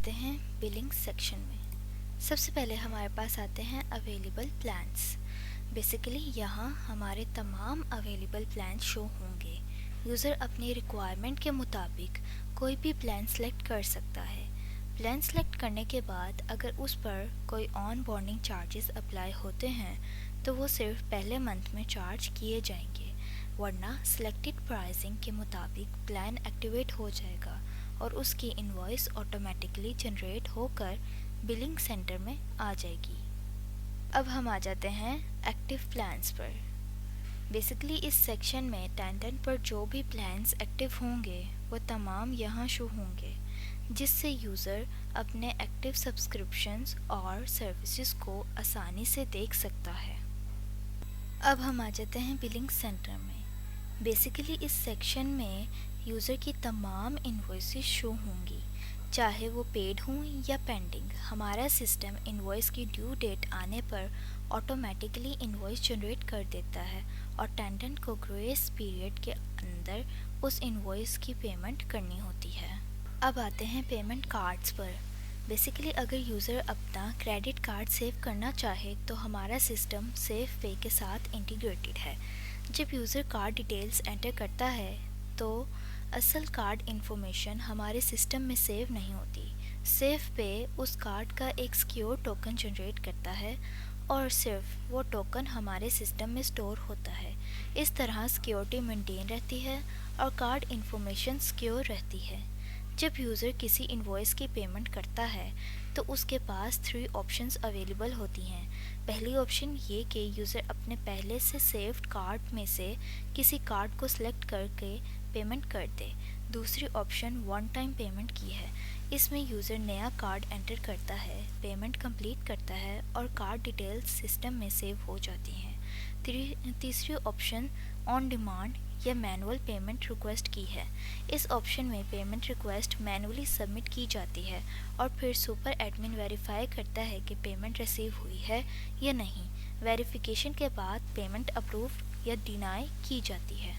आते हैं billing section में। सबसे पहले हमारे पास आते हैं अवेलेबल प्लान्स। बेसिकली यहाँ हमारे तमाम अवेलेबल प्लान्स शो होंगे। यूज़र अपनी रिक्वायरमेंट के मुताबिक कोई भी प्लान सेलेक्ट कर सकता है। प्लान सेलेक्ट करने के बाद अगर उस पर कोई ऑन बोर्डिंग चार्जेस अप्लाई होते हैं तो वो सिर्फ पहले मंथ में चार्ज किए जाएंगे, वरना सिलेक्टेड प्राइसिंग के मुताबिक प्लान एक्टिवेट हो जाएगा और उसकी इनवॉइस ऑटोमेटिकली जनरेट होकर बिलिंग सेंटर में आ जाएगी। अब हम आ जाते हैं एक्टिव प्लान्स पर। बेसिकली इस सेक्शन में टेंडेंट पर जो भी प्लान्स एक्टिव होंगे वो तमाम यहाँ शो होंगे, जिससे यूज़र अपने एक्टिव सब्सक्रिप्शंस और सर्विसेज को आसानी से देख सकता है। अब हम आ जाते हैं बिलिंग सेंटर में। बेसिकली इस सेक्शन में यूज़र की तमाम इन्वॉइसेस शो होंगी, चाहे वो पेड हों या पेंडिंग। हमारा सिस्टम इन्वॉइस की ड्यू डेट आने पर ऑटोमेटिकली इन्वॉइस जनरेट कर देता है और टेंडेंट को ग्रेस पीरियड के अंदर उस इन्वॉइस की पेमेंट करनी होती है। अब आते हैं पेमेंट कार्ड्स पर। बेसिकली अगर यूज़र अपना क्रेडिट कार्ड सेव करना चाहे तो हमारा सिस्टम सेव पे के साथ इंटीग्रेटेड है। जब यूज़र कार्ड डिटेल्स एंटर करता है तो असल कार्ड इन्फॉर्मेशन हमारे सिस्टम में सेव नहीं होती। सेव पे उस कार्ड का एक सिक्योर टोकन जनरेट करता है और सिर्फ वो टोकन हमारे सिस्टम में स्टोर होता है। इस तरह सिक्योरिटी मेंटेन रहती है और कार्ड इन्फॉर्मेशन सिक्योर रहती है। जब यूज़र किसी इन्वॉइस की पेमेंट करता है तो उसके पास 3 ऑप्शंस अवेलेबल होती हैं। पहली ऑप्शन ये कि यूज़र अपने पहले से सेव्ड कार्ड में से किसी कार्ड को सिलेक्ट करके पेमेंट कर दे। दूसरी ऑप्शन वन टाइम पेमेंट की है। इसमें यूज़र नया कार्ड एंटर करता है, पेमेंट कंप्लीट करता है और कार्ड डिटेल्स सिस्टम में सेव हो जाती हैं। तीसरी ऑप्शन ऑन डिमांड या मैनुअल पेमेंट रिक्वेस्ट की है। इस ऑप्शन में पेमेंट रिक्वेस्ट मैनुअली सबमिट की जाती है और फिर सुपर एडमिन वेरीफाई करता है कि पेमेंट रिसीव हुई है या नहीं। वेरिफिकेशन के बाद पेमेंट अप्रूव या डिनाई की जाती है।